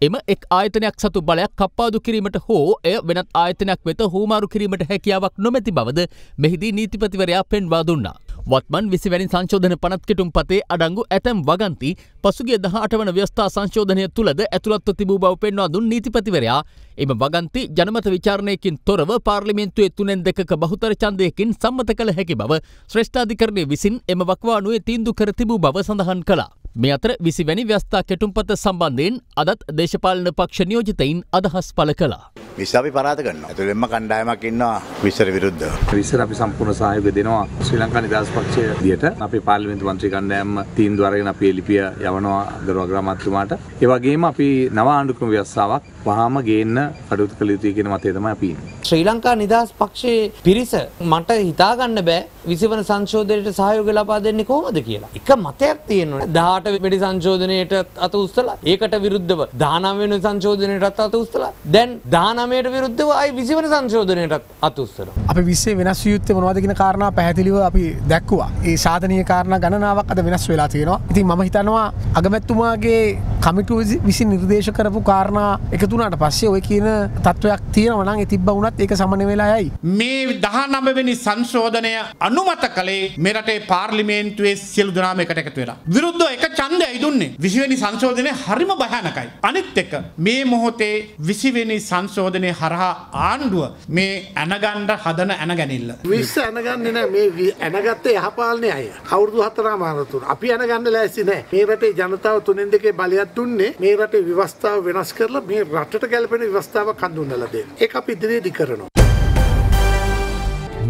එම එක් ආයතනයක් සතු බලයක් කප්පාදු කිරීමට හෝ එය වෙනත් ආයතනයක් වෙත හුවමාරු කිරීමට හැකියාවක් නොමැති බවද මෙහිදී නීතිපතිවරයා පෙන්වා දුන්නා. වත්මන් 20 වැනි සංශෝධන පනත් කෙටුම්පතේ අඩංගු ඇතැම් වගන්ති පසුගිය 18 වන ව්‍යවස්ථා සංශෝධනය තුලද ඇතුළත්ව තිබූ බව පෙන්වා දුන් නීතිපතිවරයා එම වගන්ති ජනමත විචාරණයකින් තොරව පාර්ලිමේන්තුවේ 3/2ක බහුතර ඡන්දයකින් සම්මත කළ හැකි බව ශ්‍රේෂ්ඨාධිකරණය විසින් එම වකවානුවේ තීන්දුව කර තිබූ බව සඳහන් කළා. මේ අතර 20 වැනි ව්‍යවස්ථා කෙටුම්පත සම්බන්ධයෙන් අදත් දේශපාලන පක්ෂ නියෝජිතයින් අදහස් පළ කළා. 20 අපි පරාත කරනවා. ඒතෙන්ම කණ්ඩායමක් ඉන්නවා 20ට විරුද්ධව. 20 අපි සම්පූර්ණ සහයෝගය දෙනවා ශ්‍රී ලංකා නිදහස් පක්ෂයේ විදියට. අපි පාර්ලිමේන්තු මන්ත්‍රී කණ්ඩායම තීන්දුව අරගෙන අපි ලිපිය යවනවා ගරු අග්‍රාමාත්‍යතුමාට. ඒ වගේම අපි නව ආණ්ඩුක්‍රම ව්‍යවස්ථාවක් වහාම ගේන්න කටයුතු කළ යුතුයි කියන මතය තමයි අපි ඉන්නේ. ශ්‍රී ලංකා නිදහස් පක්ෂයේ පිරිස මට හිතා ගන්න බෑ 20 වන සංශෝධනයට සහයෝගය ලබා දෙන්නේ කොහොමද කියලා. එක මතයක් තියෙනවා. 18 වෙනි සංශෝධනයට අත උස්සලා ඒකට විරුද්ධව 19 වෙනි සංශෝධනයටත් අත උස්සලා දැන් 19ට විරුද්ධව ආයි 20 වෙනි සංශෝධනයටත් අත උස්සලා. අපි 20 වෙනස් යුත්තේ මොනවද කියන කාරණා පැහැදිලිව අපි දැක්කුවා. ඒ සාධනීය කාරණා ගණනාවක් අද වෙනස් වෙලා තියෙනවා. ඉතින් මම හිතනවා අගමැතිතුමාගේ කමිටුව විසින් නිර්දේශ කරපු කාරණා එකතු වුණාට පස්සේ ඔය කියන තත්වයක් තියෙනවා නම් ඒ තිබ්බා වුණත් ඒක සමනය වෙලා යයි. මේ 19 වෙනි සංශෝධනය අනුමත කළේ මේ රටේ පාර්ලිමේන්තුවේ සියලු දෙනාම එකට එකතු වෙලා. විරුද්ධව එක ඡන්දයයි දුන්නේ. 20 වෙනි සංශෝධනය හරිම භයානකයි. අනිත් එක මේ මොහොතේ 20 වෙනි සංශෝධනය හරහා ආණ්ඩුව මේ ඇනගන්න හදන ඇනගැනිල්ල. 20 ඇනගන්නේ නැහැ. මේ ඇනගත්තේ යහපාලනේ අය. අවුරුදු 4මාරතුරු. අපි ඇනගන්න ලෑස්ති නැහැ. මේ රටේ ජනතාව 3/2 බලයක් දුන්නේ මේ රටේ ව්‍යවස්ථාව වෙනස් කරලා මේ රටට ගැලපෙන ව්‍යවස්ථාවක් හඳුන්වලා දෙන්න. ඒක අපි ඉදිරියේදී කරනවා.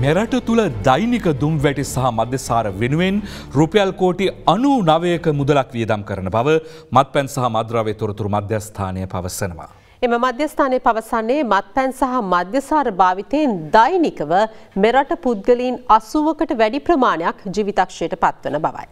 මෙරට තුළ දෛනික දුම්වැටි සහ මධ්‍යසාර වෙනුවෙන් රුපියල් කෝටි 99ක මුදලක් වියදම් කරන බව මත්පැන් සහ මත්ද්‍රව්‍ය තොරතුරු මධ්‍යස්ථානය පවසනවා. එම මධ්‍යස්ථානය පවසන්නේ මත්පැන් සහ මධ්‍යසාර භාවිතයෙන් දෛනිකව මෙරට පුද්ගලයන් 80කට වැඩි ප්‍රමාණයක් ජීවිතක්ෂයට පත්වන බවයි.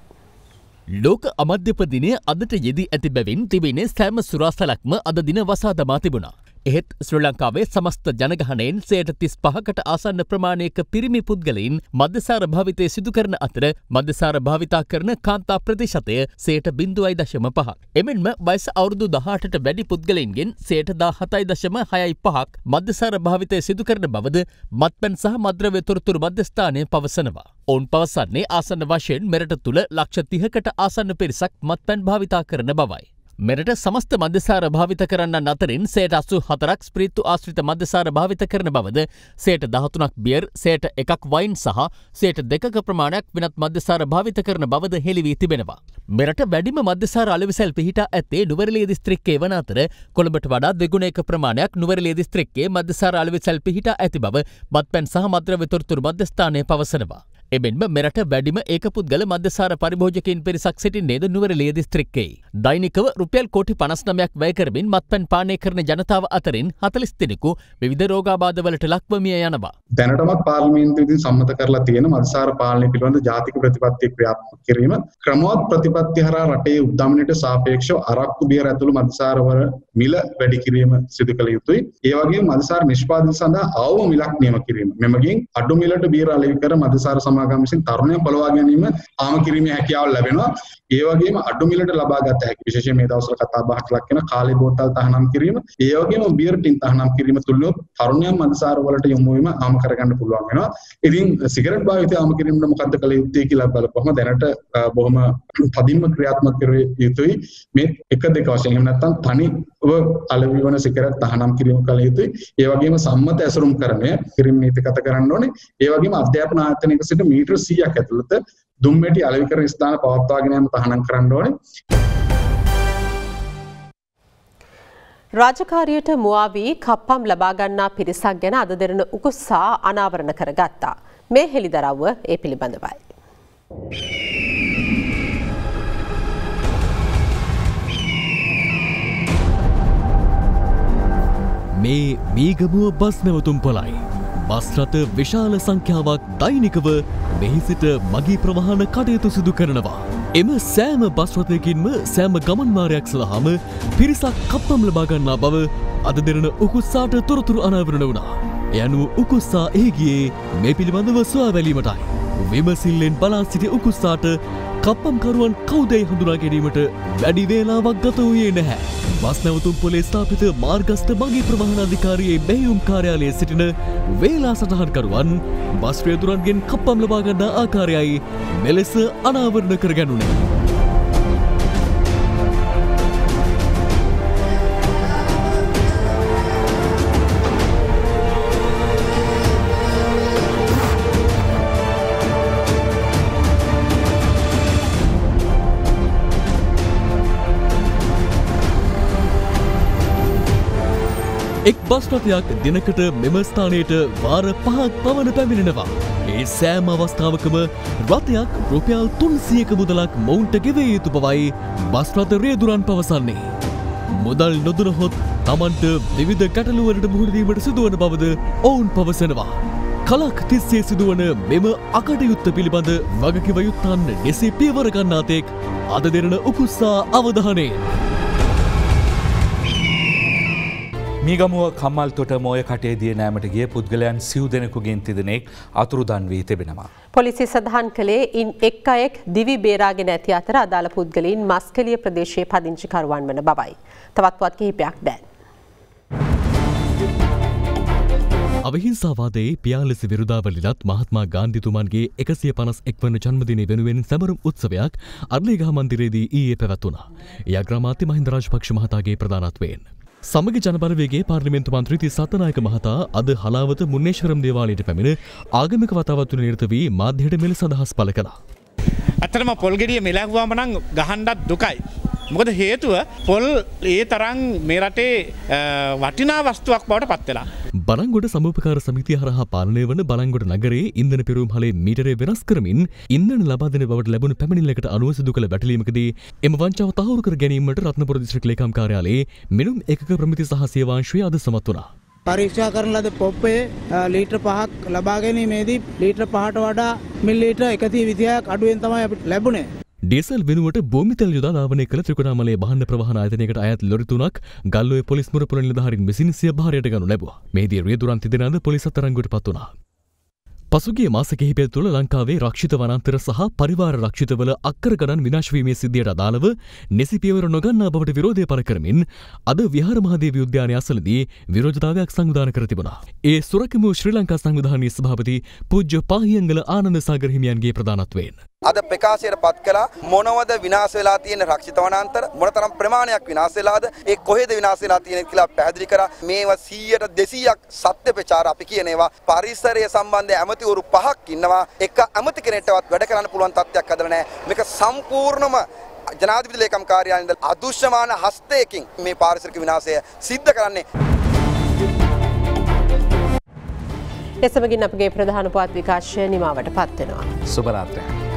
ලෝක අමධ්‍යප දිනය අදට යෙදී ඇති බැවින් තිබෙන සෑම සුරාසලක්ම අද දින වසා දමා තිබුණා. එහෙත් ශ්‍රී ලංකාවේ සමස්ත ජනගහනයෙන් 35කට ආසන්න ප්‍රමාණයක පිරිමි පුද්ගලයින් මධ්‍යසාර භාවිතය සිදු කරන අතර මධ්‍යසාර භාවිතා කරන කාන්තා ප්‍රතිශතය 0.5%. එමෙන්ම වයස අවුරුදු 18ට වැඩි පුද්ගලයින්ගෙන් 17.65%ක් මධ්‍යසාර භාවිතය සිදු කරන බවද මත්පැන් සහ මද්‍රව්‍ය තොරතුරු මධ්‍යස්ථානය පවසනවා. ඔවුන් පවසන්නේ ආසන්න වශයෙන් මෙරට තුළ ලක්ෂ 30කට ආසන්න පිරිසක් මත්පැන් භාවිතා කරන බවයි. මෙරට සමස්ත මධ්‍යසාර භාවිත කරන්නන් අතරින් 84ක් ස්ප්‍රීත්තු ආශ්‍රිත මධ්‍යසාර භාවිත කරන බවද 13ක් බියර් 1ක් වයින් සහ 2ක ප්‍රමාණයක් වෙනත් මධ්‍යසාර භාවිත කරන බවද හෙළි වී තිබෙනවා. මෙරට වැඩිම මධ්‍යසාර අලෙවිසැල් පිහිටා ඇත්තේ නුවරඑළිය දිස්ත්‍රික්කයේ වන අතර කොළඹට වඩා දෙගුණයක ප්‍රමාණයක් නුවරඑළිය දිස්ත්‍රික්කයේ මධ්‍යසාර අලෙවිසැල් පිහිටා ඇති බව මත්පැන් සහ මද්‍රව්‍ය තොරතුරු මධ්‍යස්ථානය පවසනවා. එමෙන්ම මෙරට වැඩිම ඒකපුද්ගල මධ්‍යසාර පරිභෝජකයින් පිරිසක් සිටින්නේද නුවරඑළිය දිස්ත්‍රික්කයේ. දෛනිකව රුපියල් කෝටි 59ක් වැය කරමින් මත්පැන් පානය කරන ජනතාව අතරින් 40 දෙනෙකු විවිධ රෝගාබාධවලට ලක්ව මිය යනවා. දැනටමත් පාර්ලිමේන්තුව විසින් සම්මත කරලා තියෙන මධ්‍යසාර පාලනය පිළිබඳ ජාතික ප්‍රතිපත්තිය ක්‍රියාත්මක කිරීම ක්‍රමවත් ප්‍රතිපත්තිය හරහා රටේ උද්දමනයට සාපේක්ෂව අරක්කු බියර ඇතුළු මධ්‍යසාර වල මිල වැඩි කිරීම සිදු කළ යුතුයි. ඒ වගේම මධ්‍යසාර නිෂ්පාදනය සඳහා අවම මිලක් නියම කිරීම. මෙමගින් අඩු මිලට බියර අලෙවි කර මධ්‍යසාර සමාගම් විසින් තරුණයන් පොළවා ගැනීම ආම කිරීමේ හැකියාව ලැබෙනවා. ඒ වගේම අඩු මිලට ලබා ගත හැකි විශේෂයෙන් මේ දවස්වල කතා බහට ලක් වෙන කාලේ බෝතල් තහනම් කිරීම, ඒ වගේම බියර් ටින් තහනම් කිරීම තුලින් තරුණයන් මධ්‍යසාර වලට යොමු වීම ආම කරගන්න පුළුවන් වෙනවා. ඉතින් සිගරට් භාවිතය ආම කිරීමට මොකද්ද කළ යුත්තේ කියලා බලපුවම දැනට බොහොම තදින්ම ක්‍රියාත්මක කර යුතුයි. මේ 1-2 වශයෙන් එහෙම නැත්නම් තනිව අලෙවි වන සිගරට් තහනම් කිරීම කළ යුතුයි. ඒ වගේම සම්මත ඇසුරුම් කරණය කිරීම නීතිගත කරන්න ඕනේ. ඒ වගේම අධ්‍යාපන ආයතනයක සිට මීටර 100ක් ඇතුළත දුම්මැටි අලෙවි කරන ස්ථාන පවත්වාගෙන යාම තහනම් කරන්න ඕනේ. රාජකාරියට මුවා වී කප්පම් ලබා ගන්නා පිරිසක් ගැන අද දෙරණ උකුස්සා අනාවරණ කරගත්තා. මේ හෙළිදරව්ව ඒ පිළිබඳවයි. මේ මීගමුව බස් නැවතුම් පොළයි. බස් රථ විශාල සංඛ්‍යාවක් දෛනිකව මෙහි සිට මගී ප්‍රවාහන කටයුතු සිදු කරනවා. එම සෑම බස් රථයකින්ම සෑම ගමන් මාර්ගයක් සඳහාම පිරිසක් කප්පම් ලබා ගන්නා බව අද දෙරණ උකුස්සාට තොරතුරු අනාවරණ වුණා. ඒ අනුව උකුස්සා එහි ගියේ මේ පිළිබඳව සොයා බැලීමටයි. විමසිල්ලෙන් බලා සිටි උකුස්සාට කප්පම්කරුවන් කවුදැයි හඳුනා ගැනීමට වැඩි වේලාවක් ගත වූයේ නැහැ. බස් නැවතුම් පොලේ ස්ථාපිත මාර්ගස්ථ මගී ප්‍රවාහන අධිකාරියේ බැහැයුම් කාර්යාලයේ සිටින වේලා සටහන්කරුවන් බස් රියදුරන්ගෙන් කප්පම් ලබා ගන්නා ආකාරයයි මෙලෙස අනාවරණ කරගනුනේ. එක් බස් රථයක් දිනකට මෙම ස්ථානයට වාර 5ක් පමණ පැමිණෙනවා. ඒ සෑම අවස්ථාවකම රථයක් රුපියල් 300ක මුදලක් මොවුන්ට ගෙවිය යුතු බවයි බස් රථ රියදුරන් පවසන්නේ. මුදල් නොදුනහොත් තමන්ට විවිධ ගැටලුවලට මුහුණ දීමට සිදුවන බවද ඔවුන් පවසනවා. කලක් තිස්සේ සිදුවන මෙම අකටයුත්ත පිළිබඳ වගකිව යුත්තන් එසේ පියවර ගන්නා තෙක් අද දෙරණ උකුස්සා අවධානයෙන්. මීගමුව කම්මල්තොට මෝය කටේදිය නෑමට ගිය පුද්ගලයන් සිව් දෙනෙකුගෙන් තිදෙනෙක් අතුරුදන් වී තිබෙනවා. පොලිසිය සඳහන් කළේ ඉන් එක් අයෙක් දිවි බේරාගෙන ඇති අතර අදාළ පුද්ගලයන් මස්කලිය ප්‍රදේශයේ පදිංචිකරුවන් වන බවයි. තවත් පුවත් කිහිපයක් දැන්. අවිහිංසාවාදයේ පියාලෙස විරුදාවලිලත් මහත්මා ගාන්ධිතුමන්ගේ 151 වන ජන්මදිනය වෙනුවෙන් සැමරුම් උත්සවයක් අර්ලිගහ මන්දිරයේදී ඊයේ පැවැත්වුණා. ඒ අග්‍රාමාත්‍ය මහින්ද රාජපක්ෂ මහතාගේ ප්‍රධානත්වයෙන්. සමග ජනබලවේගේ පාර්ලිමේන්තු මන්ත්‍රී ති සත්තනායක මහතා අද හලාවත මුන්නේශ්වරම් දේවාලයට පැමිණ ආගමික වතාවත් තුළ නිරත වී මාධ්‍යයට මෙලෙස අදහස් පළ කළා. ඇත්තටම පොල් ගෙඩිය මෙලැහුවාම නම් ගහන්නත් දුකයි. මොකද හේතුව පොල් ඒ තරම් මේ රටේ වටිනා වස්තුවක් බවට පත් වෙලා. බලංගොඩ සමූපකාර සමිතිය හරහා පාලනය වන බලංගොඩ නගරයේ ඉන්ධන පෙරවුම් හලේ මීටරය වෙනස් කරමින් ඉන්ධන ලබා දෙන බවට ලැබුණු පැමිණිල්ලකට අනුව සිදු කළ වැටලීමකදී එම වංචාව තහවුරු කර ගැනීමට රත්නපුර දිස්ත්‍රික් ලේකම් කාර්යාලයේ මිනුම් ඒකක ප්‍රමිති සහ සේවාංශය අද සමත් වුණා. පරීක්ෂා කරන ලද පොප්පේ ලීටර් 5ක් ලබා ගැනීමේදී ලීටර් 5ට වඩා මිලිලීටර් 120ක් අඩුවෙන් තමයි අපිට ලැබුණේ. ඩීසල් වෙනුවට බෝමිතෙල් යොදා ධාවනය කළ ත්‍රිකුණාමලයේ බහන්න ප්‍රවාහන ආයතනයකට අයත් ලොරි 3ක් ගල්ඔය පොලිස් මුරපොළ නිලධාරීන් විසින් සිය භාරයට ගනු ලැබුවා. මෙහිදී රියදුරන් තිදෙනාද පොලිස් අත්අඩංගුවට පත් වුණා. පසුගිය මාස කිහිපය තුළ ලංකාවේ රක්ෂිත වනාන්තර සහ පරිවාර රක්ෂිතවල අක්කර ගණන් විනාශ වීමේ සිද්ධියට අදාළව නිසි පියවර නොගන්නා බවට විරෝධය පළ කරමින් අද විහාර මහදේවී උද්‍යානය අසලදී විරෝධතාවයක් සංවිධානය කර තිබුණා. ඒ සුරකිමු ශ්‍රී ලංකා සංවිධානයේ සභාපති පූජ්‍ය පාහියංගල ආනන්ද සාගර හිමියන්ගේ ප්‍රධානත්වයෙන් අද ප්‍රකාශයට පත් කළා මොනවද විනාශ වෙලා තියෙන රක්ෂිත වනාන්තර මොනතරම් ප්‍රමාණයක් විනාශ වෙලාද ඒ කොහෙද විනාශ වෙලා තියෙන්නේ කියලා පැහැදිලි කරා. මේවා 100ට 200ක් සත්‍ය ප්‍රචාර අපි කියන ඒවා පරිසරය සම්බන්ධ ඇමතිවරු 5ක් ඉන්නවා. එක ඇමති කෙනෙක්ටවත් වැඩ කරන්න පුළුවන් තත්ත්වයක් හදලා නැහැ. මේක සම්පූර්ණම ජනාධිපති ලේකම් කාර්යාලයෙන් අදුෂ්‍යමාන හස්තයකින් මේ පාරිසරික විනාශය සිද්ධ කරන්නේ. එසමගින් අපගේ ප්‍රධාන පුවත් විකාශය නිමාවට පත් වෙනවා. සුබ රාත්‍රියක්.